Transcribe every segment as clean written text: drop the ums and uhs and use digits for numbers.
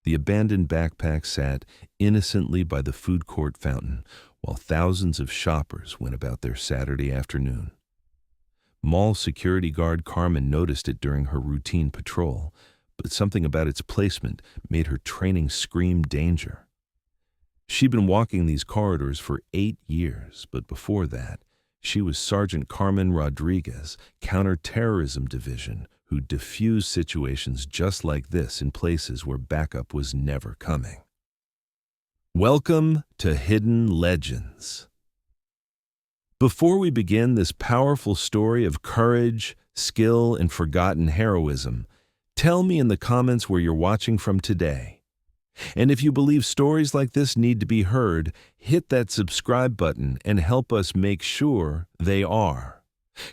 The abandoned backpack sat innocently by the food court fountain, while thousands of shoppers went about their Saturday afternoon. Mall security guard Carmen noticed it during her routine patrol, but something about its placement made her training scream danger. She'd been walking these corridors for 8 years, but before that, she was Sergeant Carmen Rodriguez, Counter-Terrorism Division, who diffused situations just like this in places where backup was never coming. Welcome to Hidden Legends. Before we begin this powerful story of courage, skill, and forgotten heroism, tell me in the comments where you're watching from today. And if you believe stories like this need to be heard, hit that subscribe button and help us make sure they are.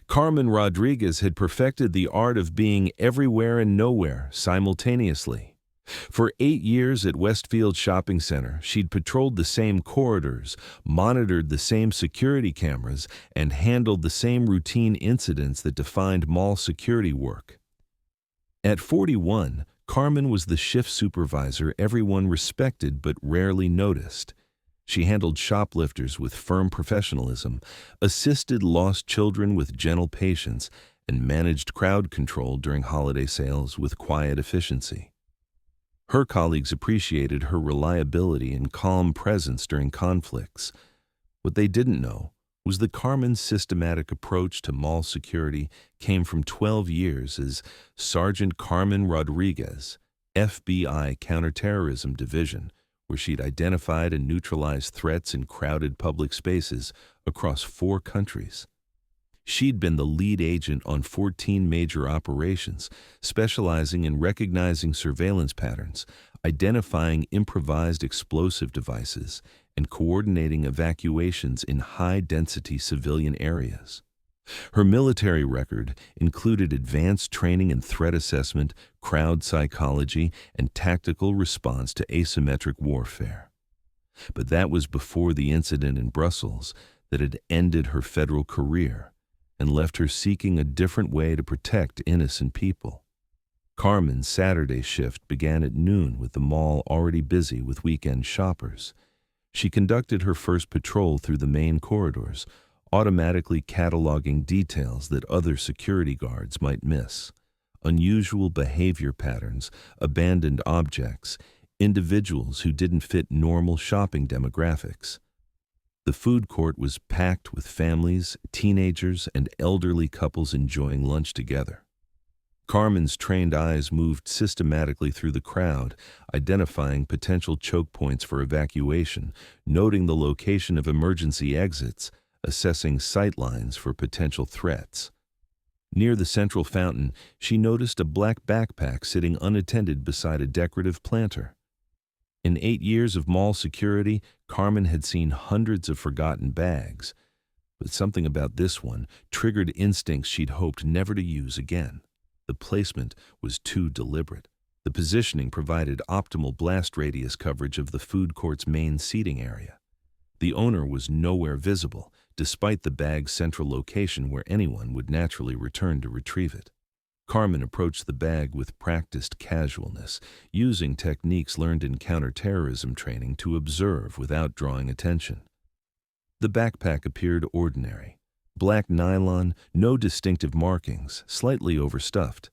Carmen Rodriguez had perfected the art of being everywhere and nowhere simultaneously. For 8 years at Westfield Shopping Center, she'd patrolled the same corridors, monitored the same security cameras, and handled the same routine incidents that defined mall security work. At 41, Carmen was the shift supervisor everyone respected but rarely noticed. She handled shoplifters with firm professionalism, assisted lost children with gentle patience, and managed crowd control during holiday sales with quiet efficiency. Her colleagues appreciated her reliability and calm presence during conflicts. What they didn't know was that Carmen's systematic approach to mall security came from 12 years as Sergeant Carmen Rodriguez, FBI Counter-Terrorism Division, where she'd identified and neutralized threats in crowded public spaces across 4 countries. She'd been the lead agent on 14 major operations, specializing in recognizing surveillance patterns, identifying improvised explosive devices, and coordinating evacuations in high-density civilian areas. Her military record included advanced training in threat assessment, crowd psychology, and tactical response to asymmetric warfare. But that was before the incident in Brussels that had ended her federal career and left her seeking a different way to protect innocent people. Carmen's Saturday shift began at noon with the mall already busy with weekend shoppers. She conducted her first patrol through the main corridors, automatically cataloging details that other security guards might miss. Unusual behavior patterns, abandoned objects, individuals who didn't fit normal shopping demographics. The food court was packed with families, teenagers, and elderly couples enjoying lunch together. Carmen's trained eyes moved systematically through the crowd, identifying potential choke points for evacuation, noting the location of emergency exits, assessing sight lines for potential threats. Near the central fountain, she noticed a black backpack sitting unattended beside a decorative planter. In 8 years of mall security, Carmen had seen hundreds of forgotten bags, but something about this one triggered instincts she'd hoped never to use again. The placement was too deliberate. The positioning provided optimal blast radius coverage of the food court's main seating area. The owner was nowhere visible, despite the bag's central location where anyone would naturally return to retrieve it. Carmen approached the bag with practiced casualness, using techniques learned in counterterrorism training to observe without drawing attention. The backpack appeared ordinary. Black nylon, no distinctive markings, slightly overstuffed.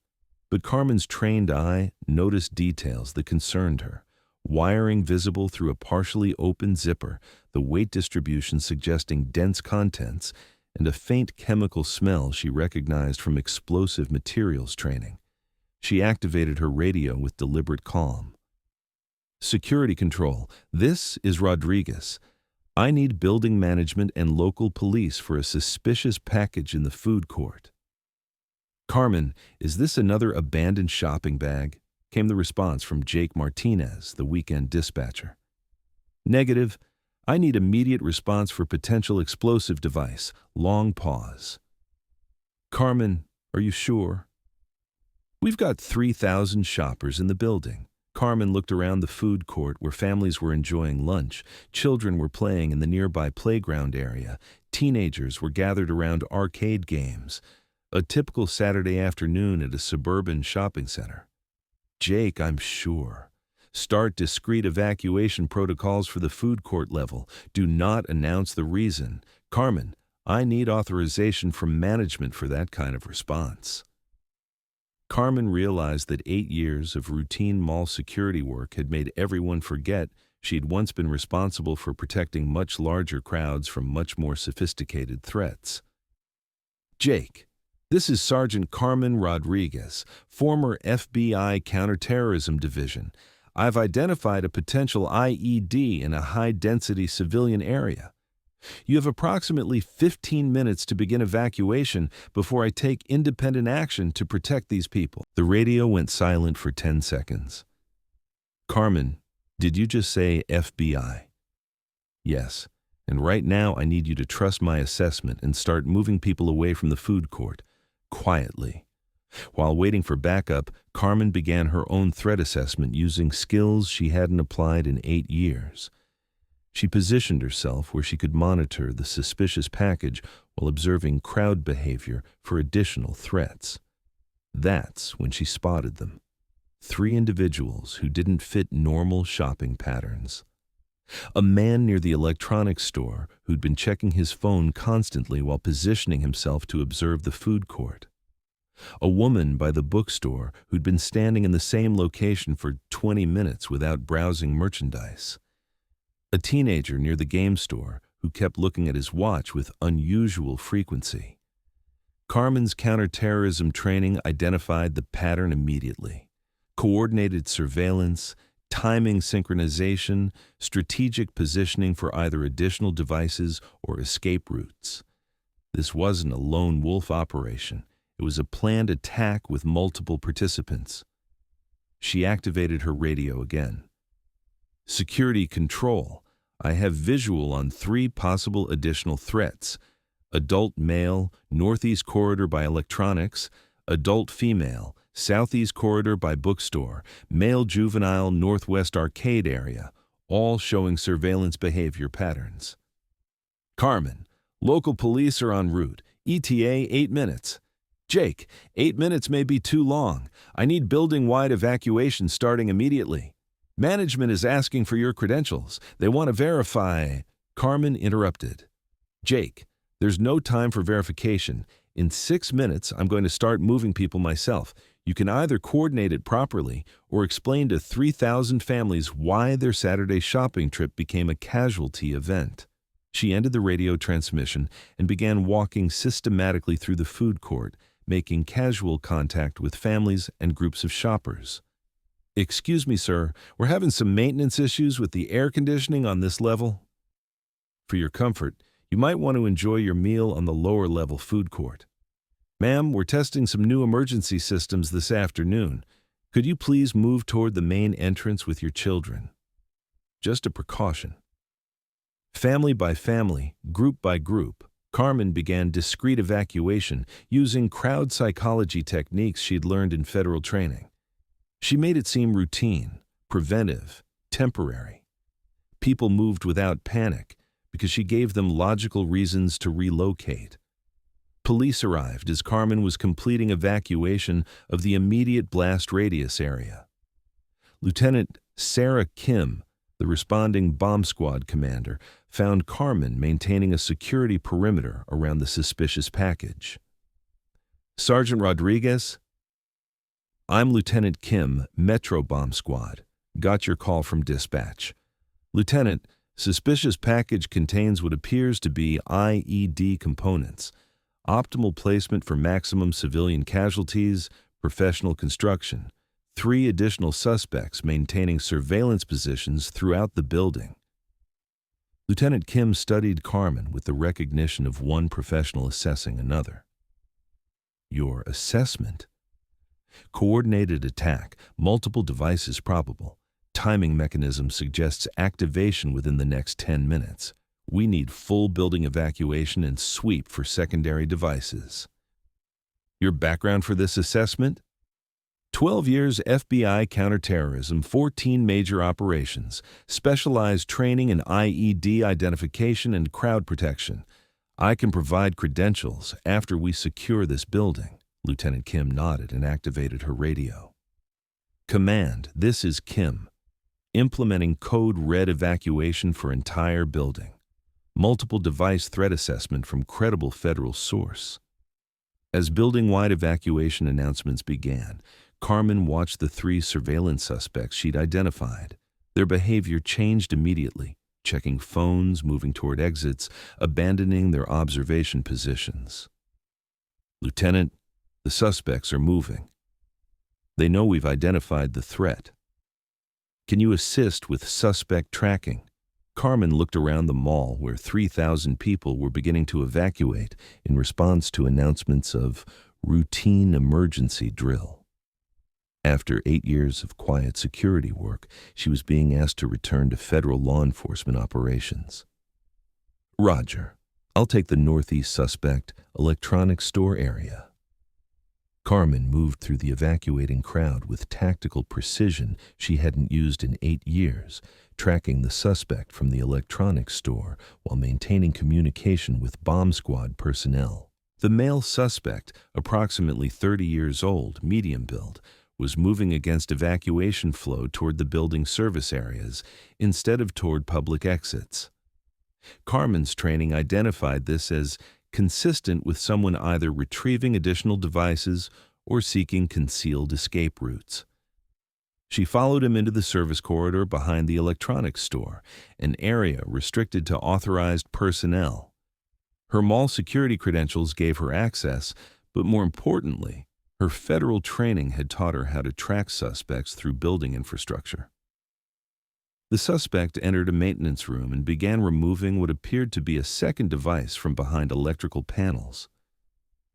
But Carmen's trained eye noticed details that concerned her. Wiring visible through a partially open zipper, the weight distribution suggesting dense contents, and a faint chemical smell she recognized from explosive materials training. She activated her radio with deliberate calm. Security control, this is Rodriguez. I need building management and local police for a suspicious package in the food court. Carmen, is this another abandoned shopping bag? Came the response from Jake Martinez, the weekend dispatcher. Negative. I need immediate response for potential explosive device. Long pause. Carmen, are you sure? We've got 3,000 shoppers in the building. Carmen looked around the food court where families were enjoying lunch, children were playing in the nearby playground area, teenagers were gathered around arcade games. A typical Saturday afternoon at a suburban shopping center. Jake, I'm sure. Start discreet evacuation protocols for the food court level. Do not announce the reason. Carmen, I need authorization from management for that kind of response. Carmen realized that 8 years of routine mall security work had made everyone forget she'd once been responsible for protecting much larger crowds from much more sophisticated threats. Jake, this is Sergeant Carmen Rodriguez, former FBI Counter-Terrorism Division. I've identified a potential IED in a high-density civilian area. You have approximately 15 minutes to begin evacuation before I take independent action to protect these people. The radio went silent for 10 seconds. Carmen, did you just say FBI? Yes, and right now I need you to trust my assessment and start moving people away from the food court, quietly. While waiting for backup, Carmen began her own threat assessment using skills she hadn't applied in 8 years. She positioned herself where she could monitor the suspicious package while observing crowd behavior for additional threats. That's when she spotted them. 3 individuals who didn't fit normal shopping patterns. A man near the electronics store who'd been checking his phone constantly while positioning himself to observe the food court. A woman by the bookstore who'd been standing in the same location for 20 minutes without browsing merchandise. A teenager near the game store who kept looking at his watch with unusual frequency. Carmen's counterterrorism training identified the pattern immediately. Coordinated surveillance, timing synchronization, strategic positioning for either additional devices or escape routes. This wasn't a lone wolf operation. It was a planned attack with multiple participants. She activated her radio again. Security control. I have visual on 3 possible additional threats. Adult male, northeast corridor by electronics. Adult female, southeast corridor by bookstore. Male juvenile, northwest arcade area. All showing surveillance behavior patterns. Carmen, local police are en route. ETA 8 minutes. Jake, 8 minutes may be too long. I need building-wide evacuation starting immediately. Management is asking for your credentials. They want to verify. Carmen interrupted. Jake, there's no time for verification. In 6 minutes, I'm going to start moving people myself. You can either coordinate it properly or explain to 3,000 families why their Saturday shopping trip became a casualty event. She ended the radio transmission and began walking systematically through the food court, making casual contact with families and groups of shoppers. Excuse me, sir, we're having some maintenance issues with the air conditioning on this level. For your comfort, you might want to enjoy your meal on the lower level food court. Ma'am, we're testing some new emergency systems this afternoon. Could you please move toward the main entrance with your children? Just a precaution. Family by family, group by group, Carmen began discreet evacuation using crowd psychology techniques she'd learned in federal training. She made it seem routine, preventive, temporary. People moved without panic because she gave them logical reasons to relocate. Police arrived as Carmen was completing evacuation of the immediate blast radius area. Lieutenant Sarah Kim, the responding bomb squad commander, found Carmen maintaining a security perimeter around the suspicious package. Sergeant Rodriguez, I'm Lieutenant Kim, Metro Bomb Squad. Got your call from dispatch. Lieutenant, suspicious package contains what appears to be IED components. Optimal placement for maximum civilian casualties, professional construction. 3 additional suspects maintaining surveillance positions throughout the building. Lieutenant Kim studied Carmen with the recognition of one professional assessing another. Your assessment? Coordinated attack, multiple devices probable. Timing mechanism suggests activation within the next 10 minutes. We need full building evacuation and sweep for secondary devices. Your background for this assessment? 12 years FBI counterterrorism, 14 major operations, specialized training in IED identification and crowd protection. I can provide credentials after we secure this building. Lieutenant Kim nodded and activated her radio. Command, this is Kim. implementing code red evacuation for entire building, multiple device threat assessment from credible federal source. As building-wide evacuation announcements began, Carmen watched the 3 surveillance suspects she'd identified. Their behavior changed immediately, checking phones, moving toward exits, abandoning their observation positions. "Lieutenant, the suspects are moving. They know we've identified the threat. Can you assist with suspect tracking?" Carmen looked around the mall where 3,000 people were beginning to evacuate in response to announcements of routine emergency drill. After 8 years of quiet security work, she was being asked to return to federal law enforcement operations. "Roger. I'll take the northeast suspect electronics store area." Carmen moved through the evacuating crowd with tactical precision she hadn't used in 8 years, tracking the suspect from the electronics store while maintaining communication with bomb squad personnel. The male suspect, approximately 30 years old, medium build, was moving against evacuation flow toward the building service areas instead of toward public exits. Carmen's training identified this as consistent with someone either retrieving additional devices or seeking concealed escape routes. She followed him into the service corridor behind the electronics store, an area restricted to authorized personnel. Her mall security credentials gave her access, but more importantly, her federal training had taught her how to track suspects through building infrastructure. The suspect entered a maintenance room and began removing what appeared to be a second device from behind electrical panels.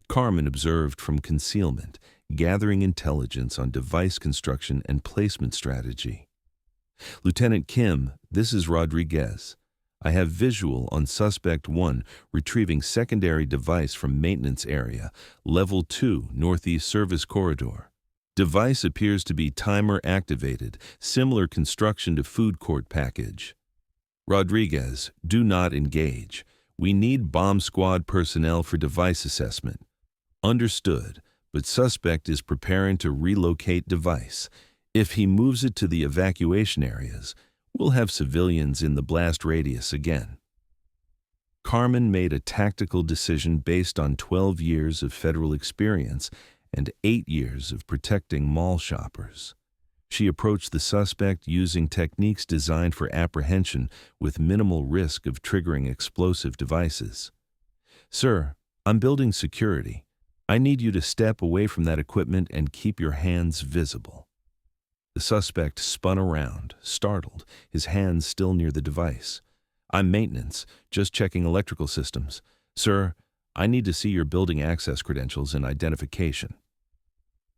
Carmen observed from concealment, gathering intelligence on device construction and placement strategy. "Lieutenant Kim, this is Rodriguez. I have visual on Suspect 1 retrieving secondary device from maintenance area, Level 2, Northeast Service Corridor. Device appears to be timer activated, similar construction to food court package. Rodriguez, do not engage. We need bomb squad personnel for device assessment." "Understood, but suspect is preparing to relocate device. If he moves it to the evacuation areas, we'll have civilians in the blast radius again." Carmen made a tactical decision based on 12 years of federal experience and 8 years of protecting mall shoppers. She approached the suspect using techniques designed for apprehension with minimal risk of triggering explosive devices. "Sir, I'm building security. I need you to step away from that equipment and keep your hands visible." The suspect spun around, startled, his hands still near the device. "I'm maintenance, just checking electrical systems. Sir, I need to see your building access credentials and identification."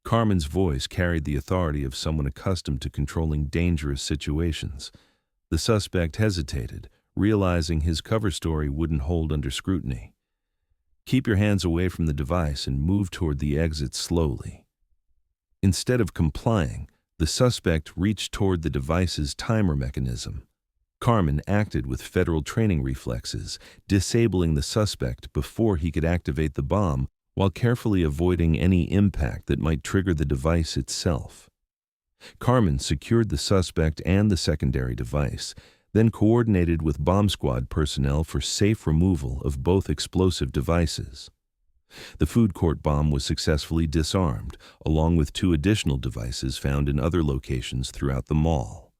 Carmen's voice carried the authority of someone accustomed to controlling dangerous situations. The suspect hesitated, realizing his cover story wouldn't hold under scrutiny. "Keep your hands away from the device and move toward the exit slowly." Instead of complying, the suspect reached toward the device's timer mechanism. Carmen acted with federal training reflexes, disabling the suspect before he could activate the bomb while carefully avoiding any impact that might trigger the device itself. Carmen secured the suspect and the secondary device, then coordinated with bomb squad personnel for safe removal of both explosive devices. The food court bomb was successfully disarmed, along with 2 additional devices found in other locations throughout the mall.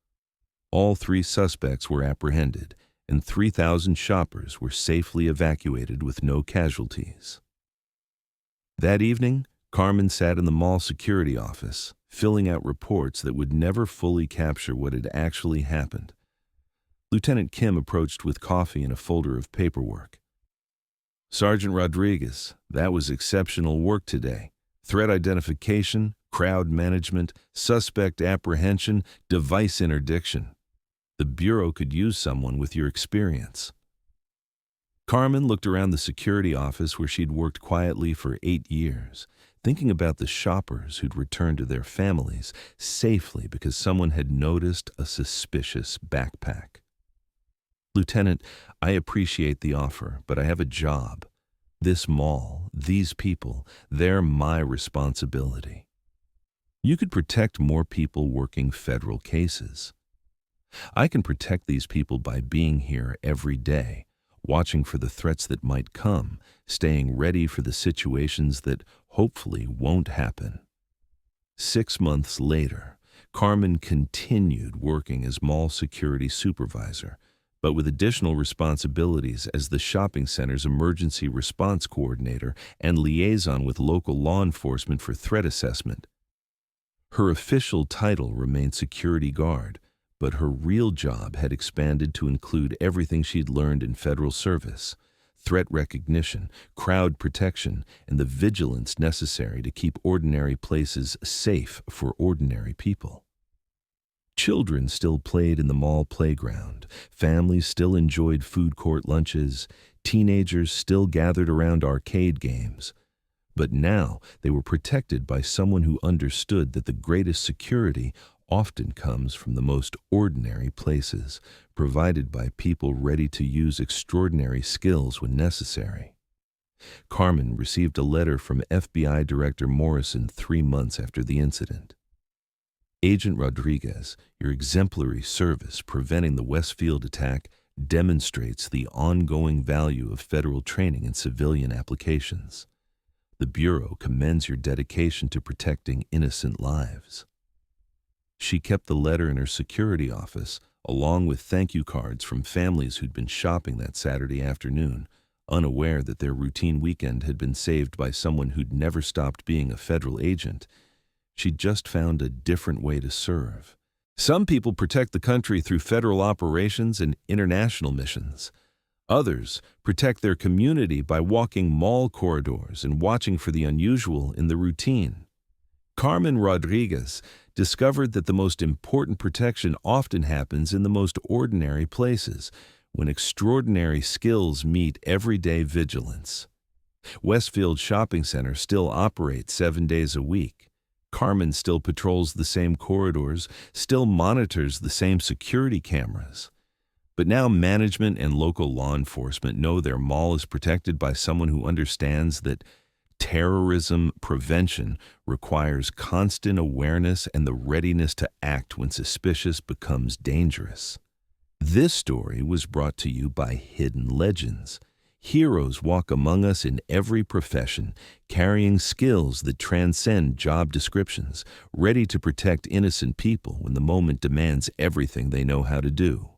All 3 suspects were apprehended, and 3,000 shoppers were safely evacuated with no casualties. That evening, Carmen sat in the mall security office, filling out reports that would never fully capture what had actually happened. Lieutenant Kim approached with coffee and a folder of paperwork. "Sergeant Rodriguez, that was exceptional work today. Threat identification, crowd management, suspect apprehension, device interdiction. The Bureau could use someone with your experience." Carmen looked around the security office where she'd worked quietly for 8 years, thinking about the shoppers who'd returned to their families safely because someone had noticed a suspicious backpack. "Lieutenant, I appreciate the offer, but I have a job. This mall, these people, they're my responsibility. You could protect more people working federal cases." I can protect these people by being here every day, watching for the threats that might come, staying ready for the situations that hopefully won't happen. 6 months later, Carmen continued working as mall security supervisor, but with additional responsibilities as the shopping center's emergency response coordinator and liaison with local law enforcement for threat assessment. Her official title remained security guard, but her real job had expanded to include everything she'd learned in federal service: threat recognition, crowd protection, and the vigilance necessary to keep ordinary places safe for ordinary people. Children still played in the mall playground, families still enjoyed food court lunches, teenagers still gathered around arcade games. But now they were protected by someone who understood that the greatest security often comes from the most ordinary places, provided by people ready to use extraordinary skills when necessary. Carmen received a letter from FBI Director Morrison 3 months after the incident. Agent Rodriguez, your exemplary service preventing the Westfield attack demonstrates the ongoing value of federal training in civilian applications. The Bureau commends your dedication to protecting innocent lives. She kept the letter in her security office, along with thank you cards from families who'd been shopping that Saturday afternoon, unaware that their routine weekend had been saved by someone who'd never stopped being a federal agent. She'd just found a different way to serve. Some people protect the country through federal operations and international missions. Others protect their community by walking mall corridors and watching for the unusual in the routine. Carmen Rodriguez discovered that the most important protection often happens in the most ordinary places, when extraordinary skills meet everyday vigilance. Westfield Shopping Center still operates 7 days a week. Carmen still patrols the same corridors, still monitors the same security cameras. But now management and local law enforcement know their mall is protected by someone who understands that terrorism prevention requires constant awareness and the readiness to act when suspicious becomes dangerous. This story was brought to you by Hidden Legends. Heroes walk among us in every profession, carrying skills that transcend job descriptions, ready to protect innocent people when the moment demands everything they know how to do.